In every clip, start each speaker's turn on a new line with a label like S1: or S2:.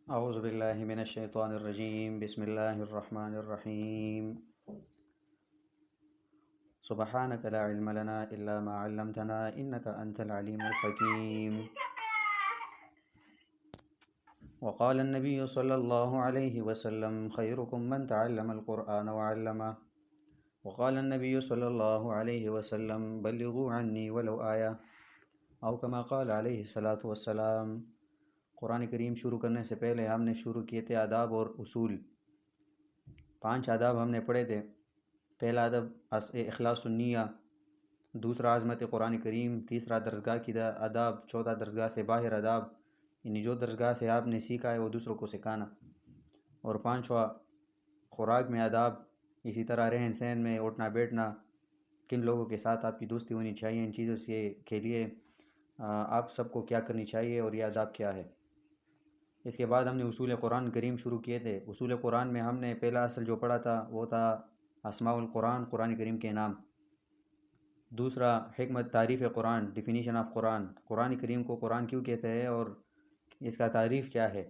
S1: اعوذ باللہ من الشیطان الرجیم بسم اللہ الرحمن الرحیم سبحانک لا علم لنا الا ما علمتنا انک انت العلیم الحکیم وقال النبی صلی اللہ علیہ وسلم خیرکم من تعلم القرآن وعلمہ وقال النبی صلی اللہ علیہ وسلم بلغوا عنی ولو آیہ او کما قال علیہ الصلاۃ والسلام۔ قرآن کریم شروع کرنے سے پہلے ہم نے شروع کیے تھے آداب اور اصول۔ 5 آداب ہم نے پڑھے تھے۔ پہلا ادب اخلاص النیہ، دوسرا عظمت قرآن کریم، تیسرا درسگاہ کی آداب، چوتھا درسگاہ سے باہر آداب، یعنی جو درسگاہ سے آپ نے سیکھا ہے وہ دوسروں کو سکھانا، اور 5واں خوراک میں آداب، اسی طرح رہن سہن میں، اٹھنا بیٹھنا، کن لوگوں کے ساتھ آپ کی دوستی ہونی چاہیے، ان چیزوں کے لیے آپ سب کو کیا کرنی چاہیے اور یہ آداب کیا ہے۔ اس کے بعد ہم نے اصول قرآن کریم شروع کیے تھے۔ اصول قرآن میں ہم نے پہلا اصل جو پڑھا تھا وہ تھا اسماء القرآن، قرآن کریم کے نام۔ دوسرا حکمت تعریف قرآن، ڈیفینیشن آف قرآن، قرآن کریم کو قرآن کیوں کہتے ہیں اور اس کا تعریف کیا ہے۔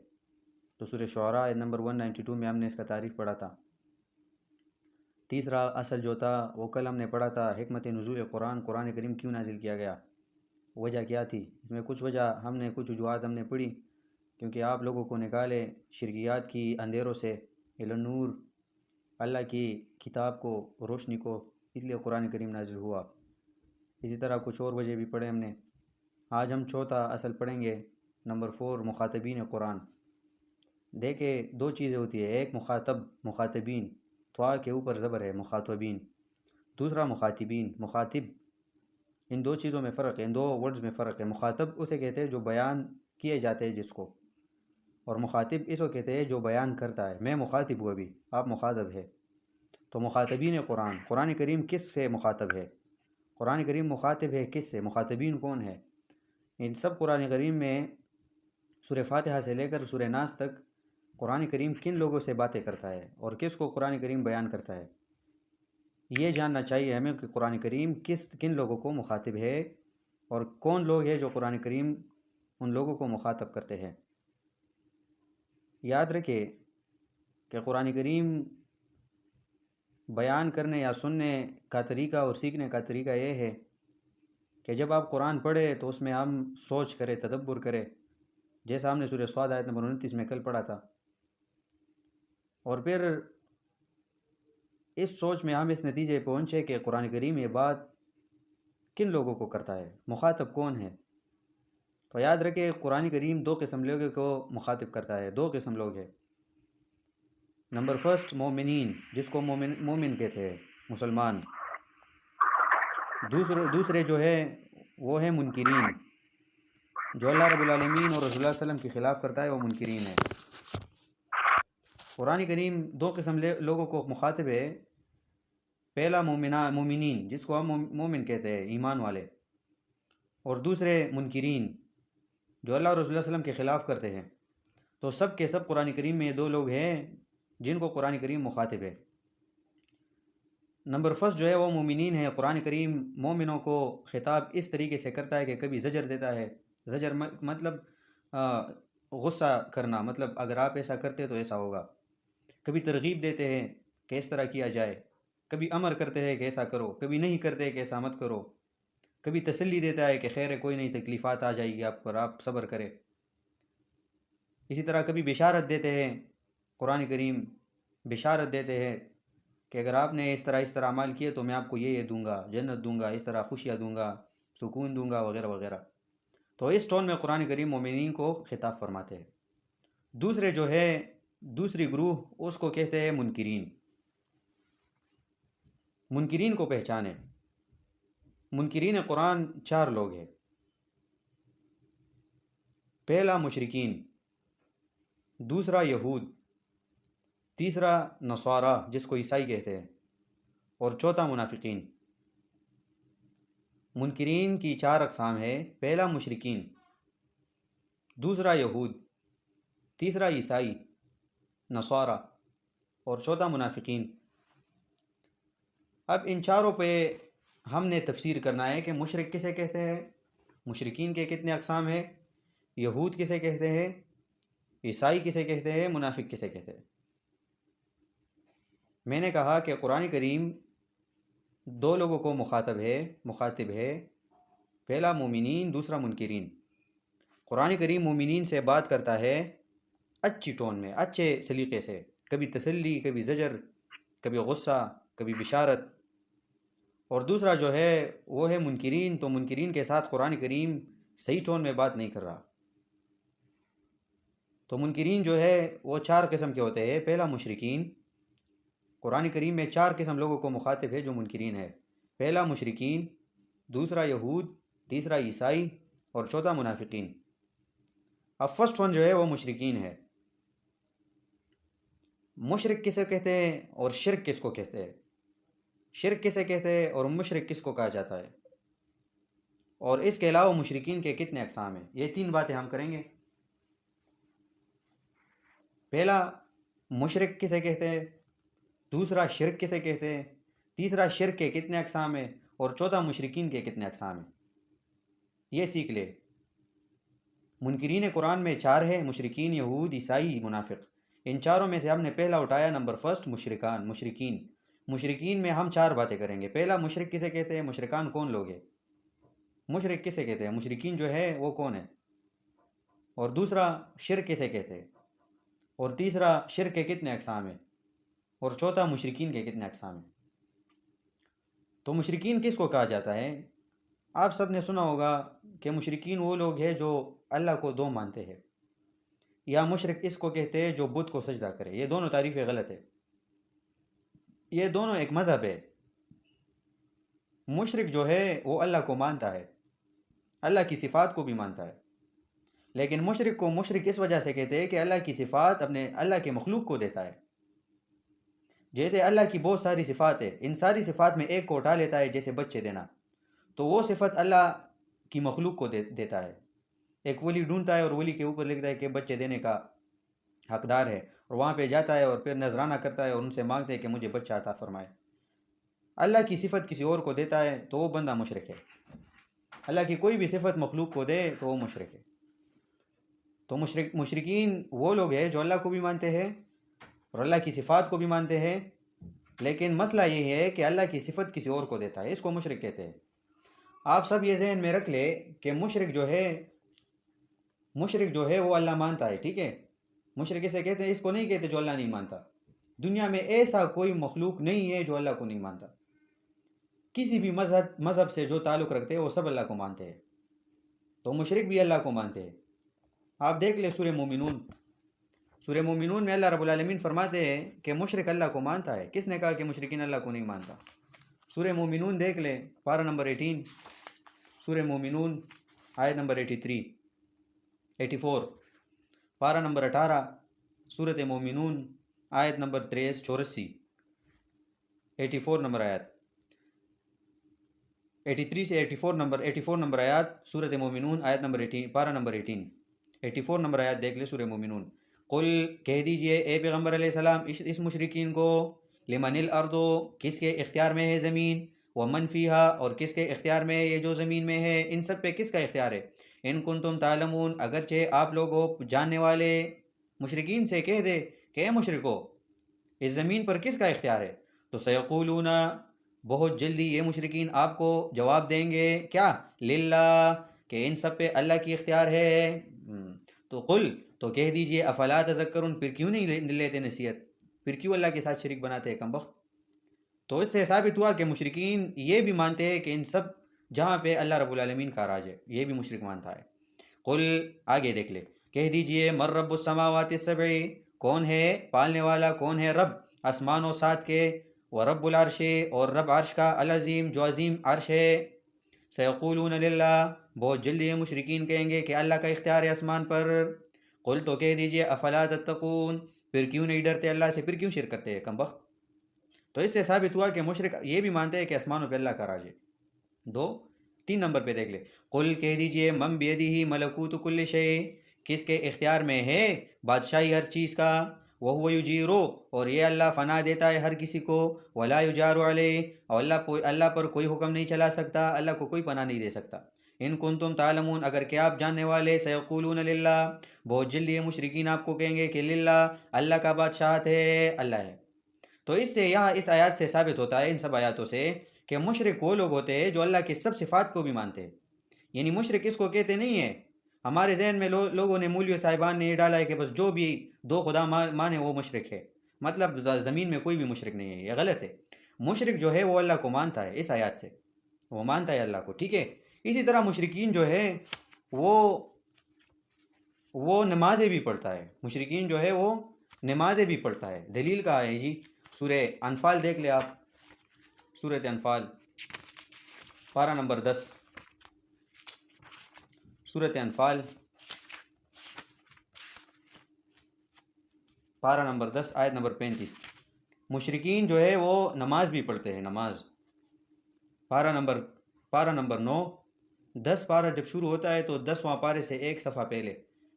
S1: تو سورہ شعراء نمبر 192 میں ہم نے اس کا تعریف پڑھا تھا۔ تیسرا اصل جو تھا وہ کل ہم نے پڑھا تھا حکمت نزول قرآن، قرآن کریم کیوں نازل کیا گیا، وجہ کیا تھی۔ اس میں کچھ وجہ ہم نے کچھ وجوہات ہم نے پڑھی، کیونکہ آپ لوگوں کو نکالے شرکیات کی اندھیروں سے الی النور، اللہ کی کتاب کو، روشنی کو، اس لیے قرآن کریم نازل ہوا۔ اسی طرح کچھ اور وجہ بھی پڑھے ہم نے۔ آج ہم چوتھا اصل پڑھیں گے، نمبر 4، مخاطبین قرآن۔ دیکھیں 2 چیزیں ہوتی ہیں، ایک مخاطب، مخاطبین، توا کے اوپر زبر ہے، مخاطبین، دوسرا مخاطبین، مخاطب۔ ان 2 چیزوں میں فرق ہے، ان 2 ورڈز میں فرق ہے۔ مخاطب اسے کہتے ہیں جو بیان کیے جاتے ہیں جس کو، اور مخاطب اس کو کہتے ہیں جو بیان کرتا ہے۔ میں مخاطب ہوں ابھی، آپ مخاطب ہے۔ تو مخاطبین قرآن، قرآن کریم کس سے مخاطب ہے؟ قرآن کریم مخاطب ہے کس سے؟ مخاطبین کون ہے؟ ان سب قرآن کریم میں سورہ فاتحہ سے لے کر سورہ ناس تک قرآن کریم کن لوگوں سے باتیں کرتا ہے اور کس کو قرآن کریم بیان کرتا ہے، یہ جاننا چاہیے ہمیں کہ قرآن کریم کن لوگوں کو مخاطب ہے اور کون لوگ ہیں جو قرآن کریم ان لوگوں کو مخاطب کرتے ہیں۔ یاد رکھے کہ قرآن کریم بیان کرنے یا سننے کا طریقہ اور سیکھنے کا طریقہ یہ ہے کہ جب آپ قرآن پڑھے تو اس میں ہم سوچ کرے، تدبر کرے، جیسا ہم نے سورہ صاد آیت نمبر 29 میں کل پڑھا تھا، اور پھر اس سوچ میں ہم اس نتیجے پہنچے کہ قرآن کریم یہ بات کن لوگوں کو کرتا ہے، مخاطب کون ہے۔ تو یاد رکھے قرآن کریم 2 قسم لوگوں کو مخاطب کرتا ہے، 2 قسم لوگ ہیں۔ نمبر 1 مومنین، جس کو مومن کہتے ہیں، مسلمان۔ دوسرے جو ہے وہ ہے منکرین، جو اللہ رب العالمین اور رسول اللہ صلی اللہ علیہ وسلم کے خلاف کرتا ہے وہ منکرین ہے۔ قرآن کریم 2 قسم لوگوں کو مخاطب ہے۔ پہلا مومنین، جس کو ہم مومن کہتے ہیں، ایمان والے، اور دوسرے منکرین، جو اللہ اور رسول اللہ علیہ وسلم کے خلاف کرتے ہیں۔ تو سب کے سب قرآن کریم میں یہ 2 لوگ ہیں جن کو قرآن کریم مخاطب ہے۔ نمبر 1 جو ہے وہ مومنین ہے۔ قرآن کریم مومنوں کو خطاب اس طریقے سے کرتا ہے کہ کبھی زجر دیتا ہے، زجر مطلب غصہ کرنا، مطلب اگر آپ ایسا کرتے تو ایسا ہوگا۔ کبھی ترغیب دیتے ہیں کہ اس طرح کیا جائے، کبھی امر کرتے ہیں کہ ایسا کرو، کبھی نہیں کرتے کہ ایسا مت کرو، کبھی تسلی دیتا ہے کہ خیر ہے، کوئی نہیں، تکلیفات آ جائے گی آپ پر، آپ صبر کریں۔ اسی طرح کبھی بشارت دیتے ہیں، قرآن کریم بشارت دیتے ہیں کہ اگر آپ نے اس طرح عمل کیے تو میں آپ کو یہ دوں گا، جنت دوں گا، اس طرح خوشیاں دوں گا، سکون دوں گا، وغیرہ وغیرہ۔ تو اس ٹون میں قرآن کریم مومنین کو خطاب فرماتے ہیں۔ دوسرے جو ہے، دوسری گروہ، اس کو کہتے ہیں منکرین۔ منکرین کو پہچانے۔ منکرین قرآن 4 لوگ ہیں۔ پہلا مشرکین، دوسرا یہود، تیسرا نصارہ جس کو عیسائی کہتے ہیں، اور چوتھا منافقین۔ منکرین کی 4 اقسام ہے۔ پہلا مشرکین، دوسرا یہود، تیسرا عیسائی، نصارہ، اور چوتھا منافقین۔ اب ان چاروں پہ ہم نے تفسیر کرنا ہے کہ مشرک کسے کہتے ہیں، مشرکین کے کتنے اقسام ہیں، یہود کسے کہتے ہیں، عیسائی کسے کہتے ہیں، منافق کسے کہتے ہیں؟ میں نے کہا کہ قرآن کریم دو لوگوں کو مخاطب ہے، پہلا مومنین، دوسرا منکرین۔ قرآن کریم مومنین سے بات کرتا ہے اچھی ٹون میں، اچھے سلیقے سے، کبھی تسلی، کبھی زجر، کبھی غصہ، کبھی بشارت۔ اور دوسرا جو ہے وہ ہے منکرین، تو منکرین کے ساتھ قرآن کریم صحیح ٹون میں بات نہیں کر رہا۔ تو منکرین جو ہے وہ 4 قسم کے ہوتے ہیں۔ پہلا مشرکین، قرآن کریم میں 4 قسم لوگوں کو مخاطب ہے جو منکرین ہے۔ پہلا مشرکین، دوسرا یہود، تیسرا عیسائی، اور چوتھا منافقین۔ اب فرسٹ ون جو ہے وہ مشرکین ہے۔ مشرک کسے کہتے ہیں اور شرک کس کو کہتے ہیں؟ شرک کسے کہتے ہیں اور مشرک کس کو کہا جاتا ہے؟ اور اس کے علاوہ مشرکین کے کتنے اقسام ہیں؟ یہ 3 باتیں ہم کریں گے۔ پہلا، مشرک کسے کہتے ہیں، دوسرا شرک کسے کہتے ہیں، تیسرا شرک کے کتنے اقسام ہیں، اور چوتھا مشرکین کے کتنے اقسام ہیں۔ یہ سیکھ لے۔ منکرین قرآن میں 4 ہے، مشرکین، یہود، عیسائی، منافق۔ ان چاروں میں سے ہم نے پہلا اٹھایا نمبر فرسٹ، مشرکین۔ مشرکین میں ہم 4 باتیں کریں گے۔ پہلا، مشرک کسے کہتے ہیں، مشرکان کون لوگ ہیں؟ مشرک کسے کہتے ہیں، مشرکین جو ہے وہ کون ہے؟ اور دوسرا، شرک کسے کہتے ہیں؟ اور تیسرا، شرک کے کتنے اقسام ہیں؟ اور چوتھا، مشرکین کے کتنے اقسام ہیں؟ تو مشرکین کس کو کہا جاتا ہے؟ آپ سب نے سنا ہوگا کہ مشرکین وہ لوگ ہیں جو اللہ کو 2 مانتے ہیں، یا مشرک اس کو کہتے ہیں جو بت کو سجدہ کرے۔ یہ دونوں تعریفیں غلط ہے، یہ دونوں ایک مذہب ہے۔ مشرک جو ہے وہ اللہ کو مانتا ہے، اللہ کی صفات کو بھی مانتا ہے، لیکن مشرک کو مشرک اس وجہ سے کہتے ہیں کہ اللہ کی صفات اپنے اللہ کے مخلوق کو دیتا ہے۔ جیسے اللہ کی بہت ساری صفات ہے، ان ساری صفات میں ایک کو اٹھا لیتا ہے، جیسے بچے دینا، تو وہ صفت اللہ کی مخلوق کو دیتا ہے۔ ایک ولی ڈھونڈتا ہے اور ولی کے اوپر لکھتا ہے کہ بچے دینے کا حقدار ہے، اور وہاں پہ جاتا ہے اور پھر نذرانہ کرتا ہے اور ان سے مانگتے ہے کہ مجھے بچہ عطا فرمائے۔ اللہ کی صفت کسی اور کو دیتا ہے تو وہ بندہ مشرک ہے۔ اللہ کی کوئی بھی صفت مخلوق کو دے تو وہ مشرک ہے۔ تو مشرکین وہ لوگ ہیں جو اللہ کو بھی مانتے ہیں اور اللہ کی صفات کو بھی مانتے ہیں، لیکن مسئلہ یہ ہے کہ اللہ کی صفت کسی اور کو دیتا ہے، اس کو مشرک کہتے ہیں۔ آپ سب یہ ذہن میں رکھ لے کہ مشرک جو ہے وہ اللہ مانتا ہے، ٹھیک ہے؟ مشرک اسے کہتے ہیں، اس کو نہیں کہتے جو اللہ نہیں مانتا۔ دنیا میں ایسا کوئی مخلوق نہیں ہے جو اللہ کو نہیں مانتا۔ کسی بھی مذہب سے جو تعلق رکھتے ہیں وہ سب اللہ کو مانتے ہیں، تو مشرک بھی اللہ کو مانتے ہیں۔ آپ دیکھ لیں سورہ مومنون میں اللہ رب العالمین فرماتے ہیں کہ مشرک اللہ کو مانتا ہے۔ کس نے کہا کہ مشرکین اللہ کو نہیں مانتا؟ سورہ مومنون دیکھ لیں، پارہ نمبر 18، سورہ مومنون آیت نمبر 84، پارہ نمبر 18، سورۃ مومنون آیت نمبر 84، 84 نمبر آیت، 83 سے 84 نمبر آیات سورۃ مومنون آیت نمبر 18، پارہ نمبر 84 نمبر آیات دیکھ لیں سورہ مومنون۔ قل، کہہ دیجئے اے پیغمبر علیہ السلام اس مشرکین کو، لمن الارض، کس کے اختیار میں ہے زمین، ومن فیہا، اور کس کے اختیار میں ہے یہ جو زمین میں ہے، ان سب پہ کس کا اختیار ہے؟ ان کنتم تعلمون، اگرچہ آپ لوگ ہو جاننے والے۔ مشرکین سے کہہ دے کہ اے مشرکو، اس زمین پر کس کا اختیار ہے؟ تو سیقولون، بہت جلدی یہ مشرکین آپ کو جواب دیں گے، کیا؟ للہ، کہ ان سب پہ اللہ کی اختیار ہے۔ تو قل، تو کہہ دیجئے، افلا تذکرون، پھر کیوں نہیں لیتے نصیحت، پھر کیوں اللہ کے ساتھ شریک بناتے ہیں کم بخت؟ تو اس سے ثابت ہوا کہ مشرکین یہ بھی مانتے ہیں کہ ان سب جہاں پہ اللہ رب العالمین کا راج ہے، یہ بھی مشرک مانتا ہے۔ قل، آگے دیکھ لے، کہہ دیجئے، من رب السماوات السبع، کون ہے پالنے والا، کون ہے رب آسمانوں 7 کے، ورب العرش، اور رب عرش کا، العظیم، جو عظیم عرش ہے۔ سیقولون للہ، بہت جلدی یہ مشرکین کہیں گے کہ اللہ کا اختیار ہے آسمان پر۔ قل، تو کہہ دیجئے، افلا تتقون، پھر کیوں نہیں ڈرتے اللہ سے، پھر کیوں شرک کرتے ہیں کم بخت؟ تو اس سے ثابت ہوا کہ مشرک یہ بھی مانتے ہیں کہ آسمانوں پہ اللہ کا راج ہے۔ 3 نمبر پہ دیکھ لے، قل، کہہ دیجئے، من بیدہ ملکوت کل شیء، کس کے اختیار میں ہے بادشاہی ہر چیز کا، وہو یجیر، اور یہ اللہ فنا دیتا ہے ہر کسی کو، ولا یجار علیہ، اور اللہ پر کوئی حکم نہیں چلا سکتا، اللہ کو کوئی پناہ نہیں دے سکتا۔ ان کنتم تعلمون، اگر کہ آپ جاننے والے، سیقولون للہ، بہت جلدی یہ مشرکین آپ کو کہیں گے کہ للہ، اللہ کا بادشاہت ہے، اللہ ہے۔ تو اس سے یہاں اس آیات سے ثابت ہوتا ہے، ان سب آیاتوں سے، کہ مشرک وہ لوگ ہوتے ہیں جو اللہ کی سب صفات کو بھی مانتے ہیں۔ یعنی مشرک اس کو کہتے نہیں ہیں، ہمارے ذہن میں لوگوں نے، مولوی صاحبان نے یہ ڈالا ہے کہ بس جو بھی دو خدا مانے وہ مشرک ہے، مطلب زمین میں کوئی بھی مشرک نہیں ہے، یہ غلط ہے۔ مشرک جو ہے وہ اللہ کو مانتا ہے، اس آیات سے وہ مانتا ہے اللہ کو، ٹھیک ہے۔ اسی طرح مشرکین جو ہے وہ نمازیں بھی پڑھتا ہے، مشرکین جو ہے وہ نمازیں بھی پڑھتا ہے۔ دلیل کہا ہے جی؟ سورہ انفال دیکھ لیں آپ، سورۃ انفال پارہ نمبر 10، سورۃ انفال پارہ نمبر 10 آیت نمبر 35۔ مشرکین جو ہے وہ نماز بھی پڑھتے ہیں، نماز۔ پارہ نمبر 9، 10 پارہ جب شروع ہوتا ہے تو 10واں پارے سے ایک صفحہ پہلے،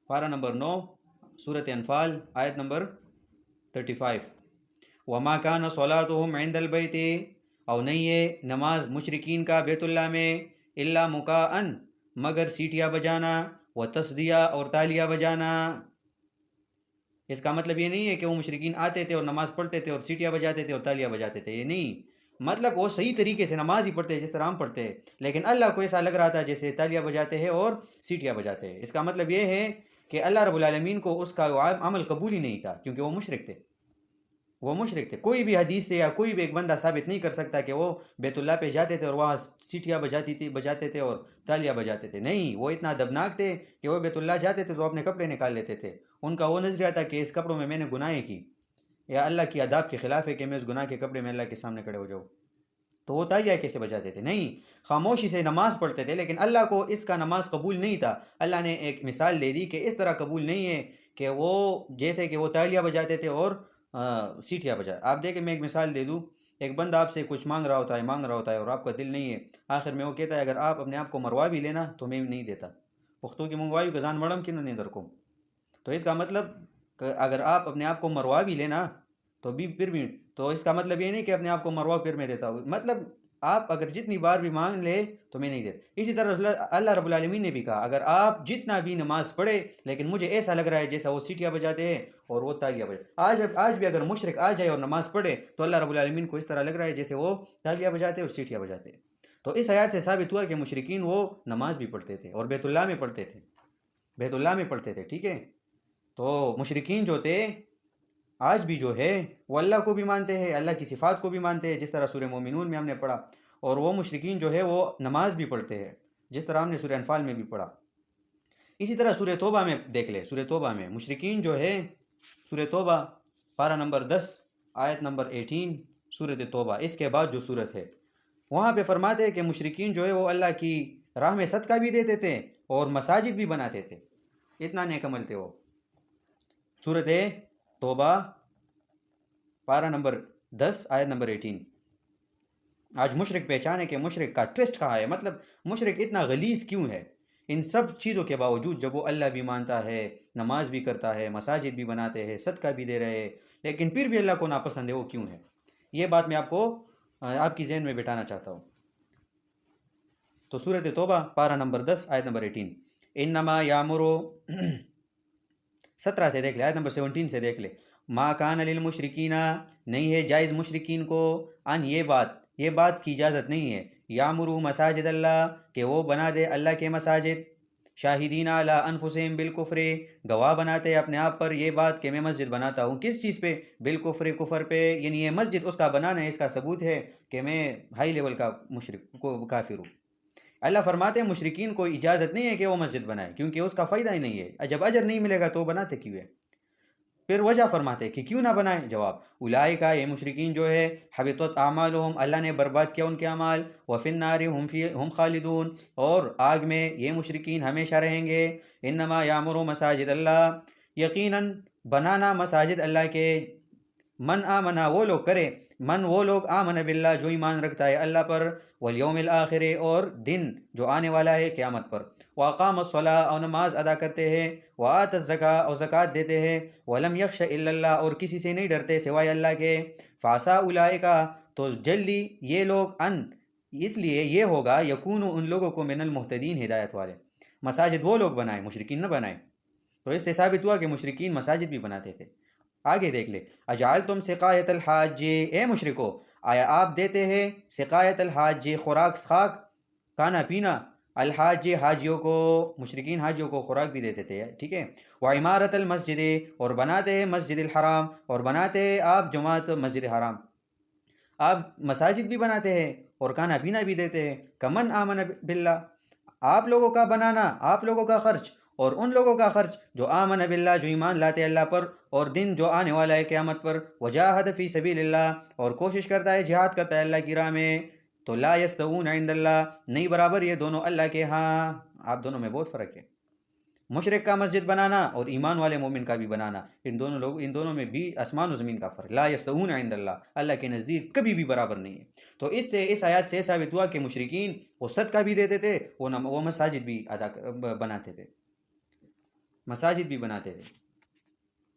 S1: پارہ نمبر 9 سورۃ انفال آیت نمبر 35۔ وما کان صلاتهم عند البیت، اور نہیں ہے نماز مشرکین کا بیت اللہ میں، الا مکاء، مگر سیٹیاں بجانا، وتصدیہ، اور تالیاں بجانا۔ اس کا مطلب یہ نہیں ہے کہ وہ مشرکین آتے تھے اور نماز پڑھتے تھے اور سیٹیاں بجاتے تھے اور تالیاں بجاتے تھے، یہ نہیں، مطلب وہ صحیح طریقے سے نماز ہی پڑھتے ہیں جس طرح ہم پڑھتے ہیں، لیکن اللہ کو ایسا لگ رہا تھا جیسے تالیاں بجاتے ہیں اور سیٹیاں بجاتے ہیں۔ اس کا مطلب یہ ہے کہ اللہ رب العالمین کو اس کا عمل قبول ہی نہیں تھا، کیونکہ وہ مشرک تھے، وہ مشرک تھے۔ کوئی بھی حدیث سے یا کوئی بھی ایک بندہ ثابت نہیں کر سکتا کہ وہ بیت اللہ پہ جاتے تھے اور وہاں سیٹیاں بجاتے تھے اور تالیاں بجاتے تھے، نہیں، وہ اتنا ادبناک تھے کہ وہ بیت اللہ جاتے تھے تو اپنے کپڑے نکال لیتے تھے۔ ان کا وہ نظریہ تھا کہ اس کپڑوں میں نے گناہیں کی، یا اللہ کی آداب کے خلاف ہے کہ میں اس گناہ کے کپڑے میں اللہ کے سامنے کھڑے ہو جاؤں، تو وہ تالیاں کیسے بجاتے تھے؟ نہیں، خاموشی سے نماز پڑھتے تھے، لیکن اللہ کو اس کا نماز قبول نہیں تھا۔ اللہ نے ایک مثال دے دی کہ اس طرح قبول نہیں ہے کہ وہ جیسے کہ وہ تالیاں بجاتے تھے اور سیٹیاں بجائے۔ آپ دیکھیں، میں ایک مثال دے دوں، ایک بندہ آپ سے کچھ مانگ رہا ہوتا ہے اور آپ کا دل نہیں ہے، آخر میں وہ کہتا ہے اگر آپ اپنے آپ کو مروا بھی لینا تو میں نہیں دیتا، پختوں کی منگوائی گزان مڑم کی نہیں در کو۔ تو اس کا مطلب کہ اگر آپ اپنے آپ کو مروا بھی لینا تو پھر بھی، تو اس کا مطلب یہ نہیں کہ اپنے آپ کو مروا پھر میں دیتا ہوں، مطلب آپ اگر جتنی بار بھی مانگ لے تو میں نہیں دیتا۔ اسی طرح اللہ رب العالمین نے بھی کہا اگر آپ جتنا بھی نماز پڑھے لیکن مجھے ایسا لگ رہا ہے جیسا وہ سیٹیاں بجاتے ہیں اور وہ تالیاں بجاتے، آج بھی اگر مشرک آ جائے اور نماز پڑھے تو اللہ رب العالمین کو اس طرح لگ رہا ہے جیسے وہ تالیاں بجاتے اور سیٹیاں بجاتے۔ تو اس آیات سے ثابت ہوا کہ مشرکین وہ نماز بھی پڑھتے تھے اور بیت اللہ میں پڑھتے تھے، ٹھیک ہے۔ تو مشرکین جو تھے آج بھی جو ہے وہ اللہ کو بھی مانتے ہیں، اللہ کی صفات کو بھی مانتے ہیں، جس طرح سورہ مومنون میں ہم نے پڑھا، اور وہ مشرکین جو ہے وہ نماز بھی پڑھتے ہیں، جس طرح ہم نے سورہ انفال میں بھی پڑھا۔ اسی طرح سورہ توبہ میں دیکھ لیں، سورہ توبہ میں مشرکین جو ہے، سورہ توبہ پارہ نمبر 10 آیت نمبر 18، سورہ توبہ، اس کے بعد جو سورت ہے، وہاں پہ فرماتے ہیں کہ مشرکین جو ہے وہ اللہ کی راہ میں صدقہ بھی دیتے تھے اور مساجد بھی بناتے تھے، اتنا نیک عمل تھے وہ۔ سورۃ توبہ پارہ نمبر 10 آیت نمبر 18۔ آج مشرک پہچانے کہ مشرک کا ٹوسٹ کہاں ہے، مطلب مشرک اتنا غلیظ کیوں ہے؟ ان سب چیزوں کے باوجود جب وہ اللہ بھی مانتا ہے، نماز بھی کرتا ہے، مساجد بھی بناتے ہیں، صدقہ بھی دے رہے ہیں، لیکن پھر بھی اللہ کو ناپسند ہے، وہ کیوں ہے؟ یہ بات میں آپ کی ذہن میں بٹھانا چاہتا ہوں۔ تو سورۃ توبہ پارہ نمبر 10 آیت نمبر 18، انما یامرو 17 سے دیکھ لے، آیت نمبر 17 سے دیکھ لے، ما کان للمشرکین، نہیں ہے جائز مشرکین کو، ان یہ بات کی اجازت نہیں ہے، یامرو مساجد اللہ، کہ وہ بنا دے اللہ کے مساجد، شاہدین علی انفسہم بالکفر، گواہ بناتے اپنے آپ پر یہ بات کہ میں مسجد بناتا ہوں، کس چیز پہ؟ بالکفر، کفر پہ، یعنی یہ مسجد اس کا بنانا ہے، اس کا ثبوت ہے کہ میں ہائی لیول کا مشرک کو کافر ہوں۔ اللہ فرماتے ہیں مشرکین کو اجازت نہیں ہے کہ وہ مسجد بنائے، کیونکہ اس کا فائدہ ہی نہیں ہے، جب اجر نہیں ملے گا تو بناتے کیوں ہے؟ پھر وجہ فرماتے ہیں کہ کیوں نہ بنائیں، جواب اولئک، یہ مشرکین جو ہے، حبطت اعمالہم، اللہ نے برباد کیا ان کے اعمال، وفی النار ہم خالدون، اور آگ میں یہ مشرکین ہمیشہ رہیں گے۔ انما یامر مساجد اللہ، یقیناً بنانا مساجد اللہ کے، من آمنا، وہ لوگ کرے، من وہ لوگ، آمن باللہ، جو ایمان رکھتا ہے اللہ پر، والیوم الآخر، اور دن جو آنے والا ہے قیامت پر، واقام الصلاۃ، اور نماز ادا کرتے ہیں، وآت الزکاۃ، اور زکوٰۃ دیتے ہیں، ولم یخش الا اللہ، اور کسی سے نہیں ڈرتے سوائے اللہ کے، فعسیٰ اولئک، تو جلدی یہ لوگ، ان اس لیے یہ ہوگا یکون ان لوگوں کو من المہتدین ہدایت والے، مساجد وہ لوگ بنائیں، مشرکین نہ بنائیں۔ تو اس سے ثابت ہوا کہ مشرکین مساجد بھی بناتے تھے۔ آگے دیکھ لے، اجعلتم سقایت الحاج، اے مشرکو آیا آپ دیتے ہیں سقایت الحاج خوراک خاک، کھانا پینا، الحاج حاجیوں کو، مشرکین حاجیوں کو خوراک بھی دیتے تھے، ٹھیک ہے۔ وعمارت المسجد، اور بناتے ہیں مسجد الحرام، اور بناتے ہیں آپ جماعت مسجد حرام، آپ مساجد بھی بناتے ہیں اور کھانا پینا بھی دیتے ہیں۔ کمن آمن باللہ، آپ لوگوں کا بنانا، آپ لوگوں کا خرچ اور ان لوگوں کا خرچ جو آمن باللہ، جو ایمان لاتے اللہ پر اور دن جو آنے والا ہے قیامت پر، وجاہد فی سبیل اللہ، اور کوشش کرتا ہے، جہاد کرتا ہے اللہ کی راہ میں، تو لا یستوون عند اللہ، نہیں برابر یہ دونوں اللہ کے ہاں۔ آپ دونوں میں بہت فرق ہے، مشرک کا مسجد بنانا اور ایمان والے مومن کا بھی بنانا، ان دونوں میں بھی آسمان و زمین کا فرق، لا یستوون عند اللہ، اللہ کے نزدیک کبھی بھی برابر نہیں ہے۔ تو اس آیات سے ثابت ہوا کہ مشرکین وہ صدقہ بھی دیتے تھے، وہ مساجد بھی بناتے تھے، مساجد بھی بناتے تھے۔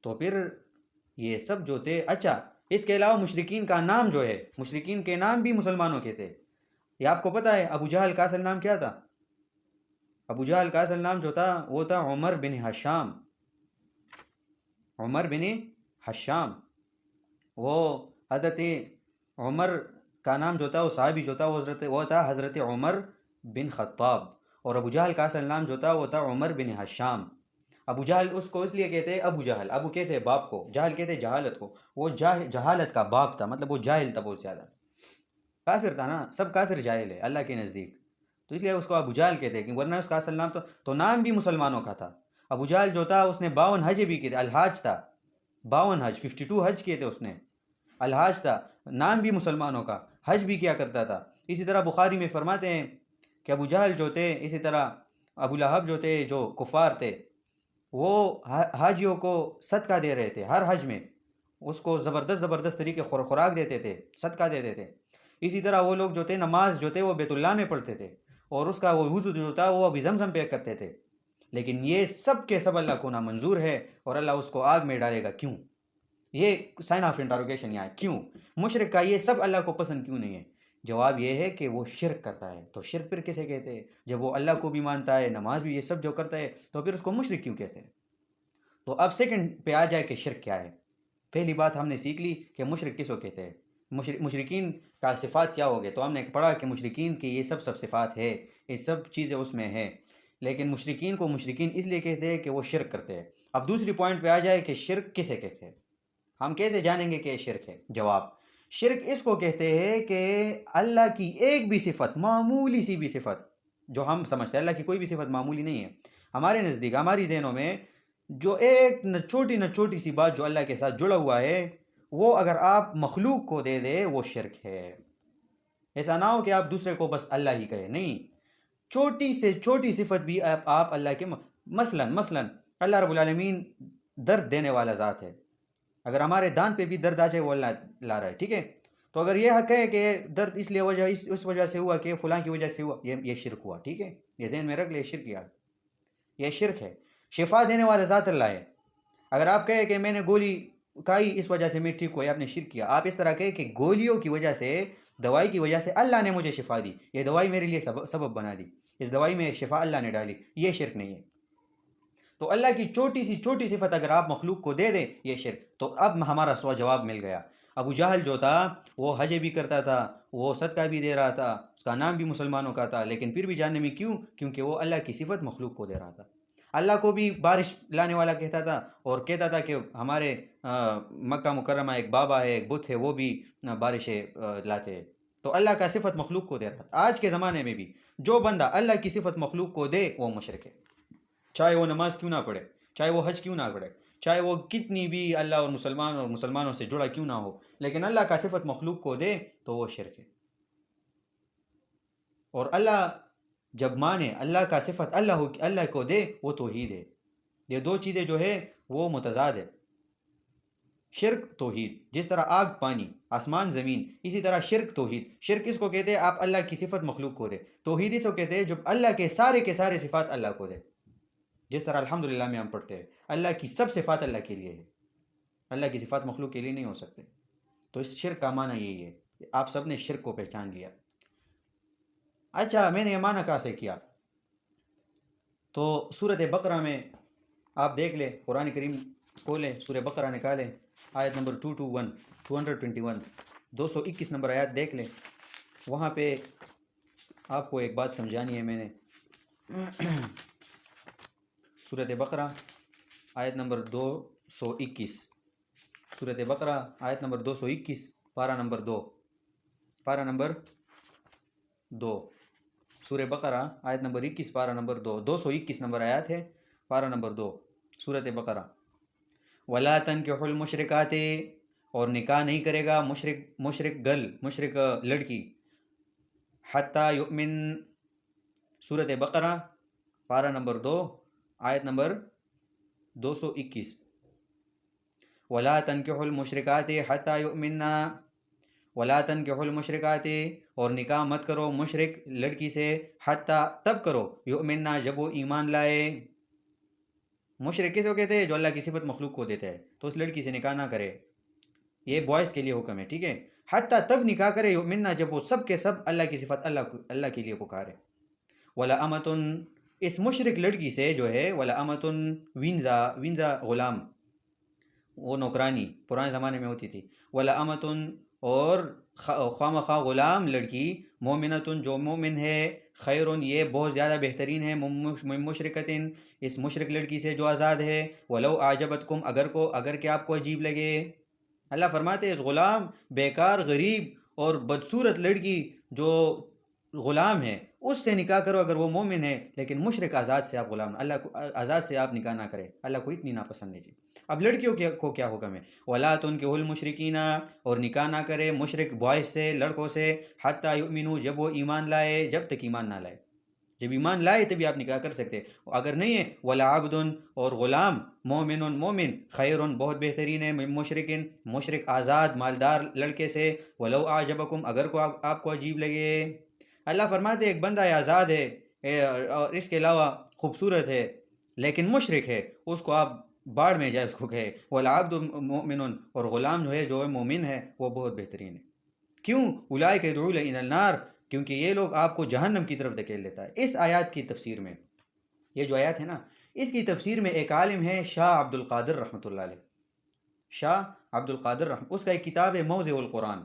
S1: تو پھر یہ سب جو تھے، اچھا اس کے علاوہ مشرکین کا نام جو ہے، مشرکین کے نام بھی مسلمانوں کے تھے۔ یہ آپ کو پتہ ہے ابو جہل کا اصل نام کیا تھا؟ ابو جہل کا اصل نام جو تھا وہ تھا عمر بن حشام، عمر بن حشام۔ وہ حضرت عمر کا نام جو تھا، وہ صحابی جو تھا وہ تھا حضرت عمر بن خطاب، اور ابو جہل کا اصل نام جو تھا وہ تھا عمر بن حشام۔ ابو جہل اس کو اس لیے کہتے ہیں ابو جہل، ابو کہتے ہیں باپ کو، جہل کہتے ہیں جہالت کو، وہ جہالت کا باپ تھا، مطلب وہ جاہل تھا بہت زیادہ، کافر تھا نا، سب کافر جاہل ہے اللہ کے نزدیک، تو اس لیے اس کو ابو جہل کہتے ہیں، ورنہ اس کا اصل نام تو نام بھی مسلمانوں کا تھا۔ ابو جہل جو تھا اس نے 52 حج بھی کیے تھے، الحاج تھا، 52 حج، 52 حج کیے تھے اس نے، الحاج تھا، نام بھی مسلمانوں کا، حج بھی کیا کرتا تھا۔ اسی طرح بخاری میں فرماتے ہیں کہ ابو جہل جو تھے، اسی طرح ابو لہب جو تھے، جو کفار تھے، وہ حاجیوں کو صدقہ دے رہے تھے، ہر حج میں اس کو زبردست طریقے خوراک دیتے تھے، صدقہ دیتے تھے۔ اسی طرح وہ لوگ جو تھے نماز جو تھے وہ بیت اللہ میں پڑھتے تھے، اور اس کا وہ وضو جو تھا وہ ابھی زمزم پہ کرتے تھے، لیکن یہ سب کے سب اللہ کو نامنظور ہے، اور اللہ اس کو آگ میں ڈالے گا۔ کیوں؟ یہ سائن آف انٹروگیشن یہاں ہے، کیوں مشرک کا یہ سب اللہ کو پسند کیوں نہیں ہے؟ جواب یہ ہے کہ وہ شرک کرتا ہے۔ تو شرک پھر کسے کہتے ہیں؟ جب وہ اللہ کو بھی مانتا ہے، نماز بھی، یہ سب جو کرتا ہے، تو پھر اس کو مشرک کیوں کہتے ہیں؟ تو اب سیکنڈ پہ آ جائے کہ شرک کیا ہے۔ پہلی بات ہم نے سیکھ لی کہ مشرک کس کو کہتے ہیں، مشرکین کا صفات کیا ہو گئے، تو ہم نے پڑھا کہ مشرکین کی یہ سب صفات ہے، یہ سب چیزیں اس میں ہیں، لیکن مشرکین کو مشرکین اس لیے کہتے ہیں کہ وہ شرک کرتے ہیں۔ اب دوسری پوائنٹ پہ آ جائے کہ شرک کسے کہتے ہیں، ہم کیسے جانیں گے کہ یہ شرک ہے؟ جواب، شرک اس کو کہتے ہیں کہ اللہ کی ایک بھی صفت، معمولی سی بھی صفت جو ہم سمجھتے ہیں، اللہ کی کوئی بھی صفت معمولی نہیں ہے، ہمارے نزدیک، ہماری ذہنوں میں جو ایک نہ چھوٹی سی بات جو اللہ کے ساتھ جڑا ہوا ہے، وہ اگر آپ مخلوق کو دے دے وہ شرک ہے۔ ایسا نہ ہو کہ آپ دوسرے کو بس اللہ ہی کہے، نہیں، چھوٹی سے چھوٹی صفت بھی آپ اللہ کے، مثلا اللہ رب العالمین درد دینے والا ذات ہے، اگر ہمارے دان پہ بھی درد آ جائے وہ اللہ لا رہا ہے، ٹھیک ہے، تو اگر یہ حق ہے کہ درد اس لیے اس وجہ سے ہوا کہ فلاں کی وجہ سے ہوا، یہ شرک ہوا، ٹھیک ہے، یہ ذہن میں رکھ لے، یہ شرک ہے۔ شفا دینے والا ذات اللہ ہے، اگر آپ کہیں کہ میں نے گولی کھائی اس وجہ سے میں ٹھیک ہوا، آپ نے شرک کیا۔ آپ اس طرح کہیں کہ گولیوں کی وجہ سے، دوائی کی وجہ سے اللہ نے مجھے شفا دی، یہ دوائی میرے لیے سبب بنا دی، اس دوائی میں شفا اللہ نے ڈالی، یہ شرک نہیں ہے۔ تو اللہ کی چھوٹی سی چھوٹی صفت اگر آپ مخلوق کو دے دیں، یہ شرک۔ تو اب ہمارا جواب مل گیا۔ ابو جہل جو تھا وہ حج بھی کرتا تھا، وہ صدقہ بھی دے رہا تھا، اس کا نام بھی مسلمانوں کا تھا، لیکن پھر بھی جاننے میں کیوں؟ کیونکہ وہ اللہ کی صفت مخلوق کو دے رہا تھا۔ اللہ کو بھی بارش لانے والا کہتا تھا، اور کہتا تھا کہ ہمارے مکہ مکرمہ ایک بابا ہے، ایک بت ہے، وہ بھی بارشیں لاتے ہیں، تو اللہ کا صفت مخلوق کو دے رہا تھا۔ آج کے زمانے میں بھی جو بندہ اللہ کی صفت مخلوق کو دے وہ مشرک ہے، چاہے وہ نماز کیوں نہ پڑھے، چاہے وہ حج کیوں نہ پڑھے، چاہے وہ کتنی بھی اللہ اور مسلمانوں سے جڑا کیوں نہ ہو، لیکن اللہ کا صفت مخلوق کو دے تو وہ شرک ہے۔ اور اللہ جب مانے اللہ کا صفت اللہ کو دے وہ توحید ہے۔ یہ دو چیزیں جو ہے وہ متضاد ہے، شرک توحید، جس طرح آگ پانی، آسمان زمین، اسی طرح شرک توحید۔ شرک اس کو کہتے ہیں آپ اللہ کی صفت مخلوق کو دے، توحید اس کو کہتے ہیں جب اللہ کے سارے صفات اللہ کو دے، جس طرح الحمدللہ میں ہم پڑھتے ہیں اللہ کی سب صفات اللہ کے لیے ہے، اللہ کی صفات مخلوق کے لیے نہیں ہو سکتے۔ تو اس شرک کا معنی یہی ہے، آپ سب نے شرک کو پہچان لیا۔ اچھا میں نے یہ معنی کہاں سے کیا؟ تو سورۃ بقرہ میں آپ دیکھ لیں، قرآن کریم کھولیں، سورہ بقرہ نکالیں، آیت نمبر 221 221 نمبر آیات دیکھ لیں. وہاں پہ آپ کو ایک بات سمجھانی ہے میں نے. سورۃ بقرہ آیت نمبر 221، سورۃ بقرہ آیت نمبر 221، پارہ نمبر 2، سورہ بقرہ آیت نمبر 21، پارہ نمبر 221 نمبر آیات ہے، پارہ نمبر 2، سورۃ بقرہ. وَلَا تَنْكِحُوا الْمُشْرِكَاتِ، اور نکاح نہیں کرے گا مشرک لڑکی، حَتَّى يُؤْمِن، سورۃ بقرہ پارہ نمبر 2 آیت نمبر 221. وَلَا تَنْكِحُوا الْمُشْرِكَاتِ حَتَّى يُؤْمِنَّا، وَلَا تَنْكِحُوا الْمُشْرِكَاتِ، اور نکاح مت کرو مشرک لڑکی سے، حتیٰ تب کرو، یؤمننا، جب وہ ایمان لائے. مشرک کس کو کہتے ہیں؟ جو اللہ کی صفت مخلوق کو دیتا ہے. تو اس لڑکی سے نکاح نہ کرے، یہ بوائز کے لیے حکم ہے، ٹھیک ہے. حتیٰ تب نکاح کرے، یؤمننا، جب وہ سب کے سب اللہ کی صفت اللہ کے لیے پکارے. وَلَأَمَةٌ، اس مشرک لڑکی سے جو ہے، وَلَأَمَةٌ، وینزا غلام، وہ نوکرانی پرانے زمانے میں ہوتی تھی. وَلَأَمَةٌ، اور خواہ غلام لڑکی، مومنتن، جو مومن ہے، خیرن، یہ بہت زیادہ بہترین ہے، من مشرکتن، اس مشرک لڑکی سے جو آزاد ہے، ولو اعجبتکم، اگر کہ آپ کو عجیب لگے. اللہ فرماتے ہیں اس غلام، بیکار، غریب اور بدصورت لڑکی جو غلام ہے، اس سے نکاح کرو اگر وہ مومن ہے، لیکن مشرک آزاد سے آپ غلام، اللہ کو آزاد سے آپ نکاح نہ کرے، اللہ کو اتنی ناپسند ہے جی. اب لڑکیوں کو کیا حکم ہے؟ وَلَا تُنْكِحُوا الْمُشْرِكِينَ، اور نکاح نہ کرے مشرک بوائز سے، لڑکوں سے، حَتَّى يُؤْمِنُوا، جب وہ ایمان لائے، جب تک ایمان نہ لائے. جب ایمان لائے تبھی آپ نکاح کر سکتے، اگر نہیں ہے. وَلَا عَبْدٌ، اور غلام، مومن خیرٌ، بہت بہترین ہے، من مشرکن، مشرک آزاد مالدار لڑکے سے، وَلَوْ أَعْجَبَكُمْ، اگر کو آپ کو عجیب لگے. اللہ فرماتے ایک بندہ آزاد ہے اور اس کے علاوہ خوبصورت ہے لیکن مشرک ہے، اس کو آپ باڑ میں جائے، اس کو کہے. وَالْعَبْدُ مُؤْمِنٌ، اور غلام جو ہے مومن ہے، وہ بہت بہترین ہے. کیوں؟ اولئک یدعون الی النار، کیونکہ یہ لوگ آپ کو جہنم کی طرف دھکیل دیتا ہے. اس آیات کی تفسیر میں، یہ جو آیات ہے نا، اس کی تفسیر میں ایک عالم ہے شاہ عبد القادر رحمۃ اللہ علیہ. شاہ عبد القادر اس کا ایک کتاب ہے موضع القرآن،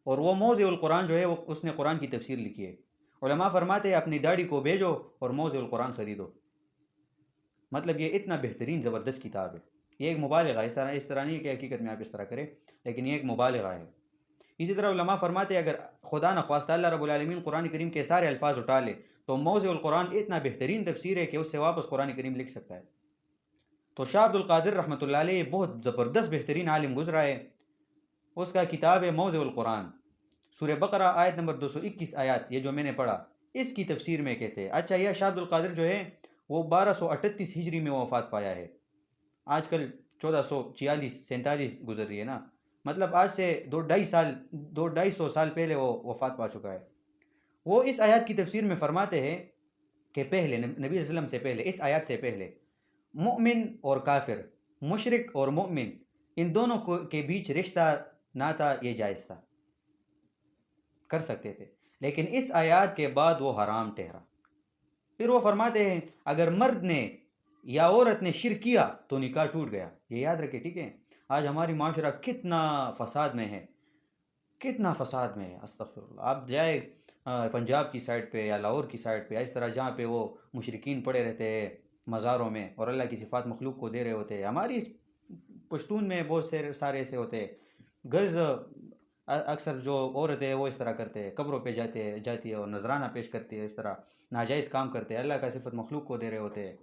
S1: اور وہ موضع القرآن جو ہے وہ اس نے قرآن کی تفسیر لکھی ہے. علماء فرماتے ہیں اپنی داڑھی کو بیچو اور موضع القرآن خریدو. مطلب یہ اتنا بہترین زبردست کتاب ہے. یہ ایک مبالغہ ہے، اس طرح نہیں کہ حقیقت میں آپ اس طرح کریں، لیکن یہ ایک مبالغہ ہے. اسی طرح علماء فرماتے ہیں اگر خدا نخواستہ اللہ رب العالمین قرآن کریم کے سارے الفاظ اٹھا لے تو موضع القرآن اتنا بہترین تفسیر ہے کہ اس سے واپس قرآن کریم لکھ سکتا ہے. تو شاہ عبد القادر رحمۃ اللہ علیہ بہت زبردست بہترین عالم گزرا ہے. اس کا کتاب ہے موضع القرآن. سورہ بقرہ آیت نمبر 221 آیات، یہ جو میں نے پڑھا، اس کی تفسیر میں کہتے ہیں. اچھا، یہ شاہ عبد القادر جو ہے وہ 1238 ہجری میں وفات پایا ہے. آج کل 1446-47 گزر رہی ہے نا، مطلب آج سے 200-250 سال پہلے وہ وفات پا چکا ہے. وہ اس آیات کی تفسیر میں فرماتے ہیں کہ پہلے نبی صلی اللہ علیہ وسلم سے پہلے، اس آیات سے پہلے، مؤمن اور کافر، مشرک اور مؤمن، ان دونوں کے بیچ رشتہ ناتا یہ جائز تھا، کر سکتے تھے، لیکن اس آیات کے بعد وہ حرام ٹھہرا. پھر وہ فرماتے ہیں اگر مرد نے یا عورت نے شرک کیا تو نکاح ٹوٹ گیا. یہ یاد رکھے، ٹھیک ہے. آج ہماری معاشرہ کتنا فساد میں ہے، استغفر اللہ. آپ جائے پنجاب کی سائڈ پہ یا لاہور کی سائڈ پہ، اس طرح جہاں پہ وہ مشرکین پڑے رہتے ہیں مزاروں میں اور اللہ کی صفات مخلوق کو دے رہے ہوتے ہیں. ہماری اس پشتون میں بہت سارے ایسے ہوتے ہیں. گرلز اکثر جو عورتیں ہیں وہ اس طرح کرتے ہیں، قبروں پہ جاتی ہے اور نذرانہ پیش کرتی ہے، اس طرح ناجائز کام کرتے ہیں، اللہ کا صفت مخلوق کو دے رہے ہوتے ہیں.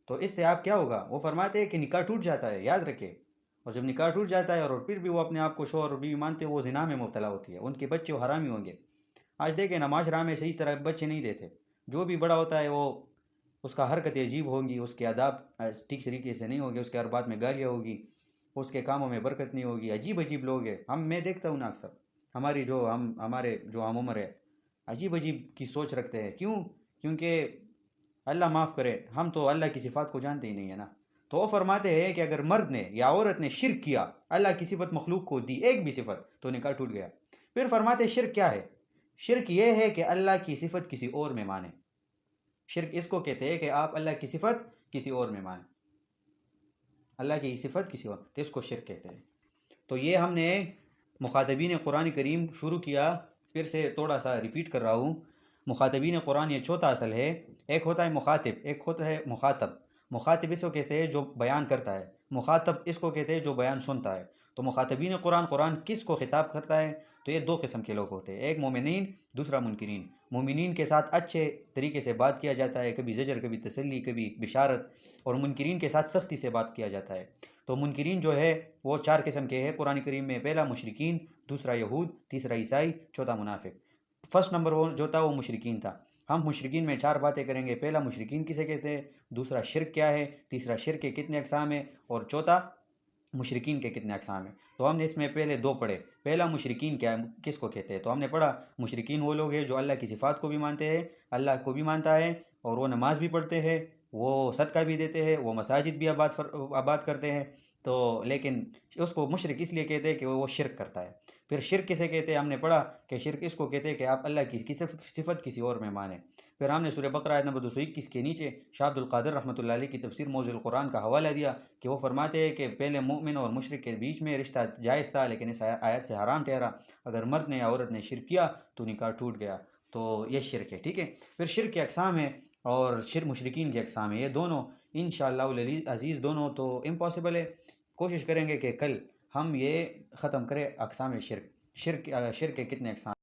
S1: تو اس سے آپ کیا ہوگا؟ وہ فرماتے ہیں کہ نکاح ٹوٹ جاتا ہے، یاد رکھے. اور جب نکاح ٹوٹ جاتا ہے اور پھر بھی وہ اپنے آپ کو شوہر اور بیوی مانتے ہیں، وہ زنا میں مبتلا ہوتی ہے، ان کے بچے وہ حرامی ہوں گے. آج دیکھیں نا، معاشرہ میں صحیح طرح بچے نہیں دیتے. جو بھی بڑا ہوتا ہے وہ اس کا حرکتیں عجیب ہوں گی، اس کے آداب ٹھیک طریقے سے نہیں ہوں گے، اس کے ہر بات میں گالیاں ہوگی، اس کے کاموں میں برکت نہیں ہوگی. عجیب لوگ ہیں. میں دیکھتا ہوں نا اکثر ہمارے جو ہم عمر ہے عجیب کی سوچ رکھتے ہیں. کیونکہ اللہ معاف کرے، ہم تو اللہ کی صفات کو جانتے ہی نہیں ہے نا. تو وہ فرماتے ہیں کہ اگر مرد نے یا عورت نے شرک کیا، اللہ کی صفت مخلوق کو دی، ایک بھی صفت، تو نکاح ٹوٹ گیا. پھر فرماتے ہیں شرک کیا ہے؟ شرک یہ ہے کہ اللہ کی صفت کسی اور میں مانیں. شرک اس کو کہتے ہیں کہ آپ اللہ کی صفت کسی اور میں مانیں، اللہ کی صفت کسی اور، تو اس کو شرک کہتے ہیں. تو یہ ہم نے مخاطبین قرآن کریم شروع کیا، پھر سے تھوڑا سا ریپیٹ کر رہا ہوں. مخاطبین قرآن یہ چوتھا اصل ہے. ایک ہوتا ہے مخاطب، ایک ہوتا ہے مخاطب. مخاطب اس کو کہتے ہیں جو بیان کرتا ہے، مخاطب اس کو کہتے ہیں جو بیان سنتا ہے. تو مخاطبین قرآن، قرآن کس کو خطاب کرتا ہے؟ تو یہ دو قسم کے لوگ ہوتے ہیں، ایک مومنین، دوسرا منکرین. مومنین کے ساتھ اچھے طریقے سے بات کیا جاتا ہے، کبھی زجر، کبھی تسلی، کبھی بشارت. اور منکرین کے ساتھ سختی سے بات کیا جاتا ہے. تو منکرین جو ہے وہ چار قسم کے ہیں قرآن کریم میں. پہلا مشرکین، دوسرا یہود، تیسرا عیسائی، چوتھا منافق. فرسٹ نمبر وہ جو تھا وہ مشرکین تھا. ہم مشرکین میں چار باتیں کریں گے. پہلا مشرکین کسے کہتے ہیں، دوسرا شرک کیا ہے، تیسرا شرک کے کتنے اقسام ہیں، اور چوتھا مشرکین کے کتنے اقسام ہیں. تو ہم نے اس میں پہلے دو پڑھے. پہلا مشرکین کیا ہے، کس کو کہتے ہیں، تو ہم نے پڑھا مشرکین وہ لوگ ہیں جو اللہ کی صفات کو بھی مانتے ہیں، اللہ کو بھی مانتا ہے، اور وہ نماز بھی پڑھتے ہیں، وہ صدقہ بھی دیتے ہیں، وہ مساجد بھی آباد کرتے ہیں. تو لیکن اس کو مشرک اس لیے کہتے ہیں کہ وہ شرک کرتا ہے. پھر شرک کسے کہتے ہیں، ہم نے پڑھا کہ شرک اس کو کہتے ہیں کہ آپ اللہ کی صفت کسی اور میں مانیں. پھر ہم نے سورہ بقرہ آیت نمبر 221 کے نیچے شاہ عبد القادر رحمۃ اللہ علیہ کی تفسیر موضوع القرآن کا حوالہ دیا کہ وہ فرماتے ہیں کہ پہلے مومن اور مشرک کے بیچ میں رشتہ جائز تھا، لیکن اس آیت سے حرام ٹھہرا. اگر مرد نے یا عورت نے شرک کیا تو نکاح ٹوٹ گیا. تو یہ شرک ہے، ٹھیک ہے. پھر شرک کے اقسام ہیں اور شرک مشرکین کے اقسام ہیں. یہ دونوں انشاءاللہ العزیز دونوں تو امپاسبل ہے. کوشش کریں گے کہ کل ہم یہ ختم کریں اقسام شرک کے کتنے اقسام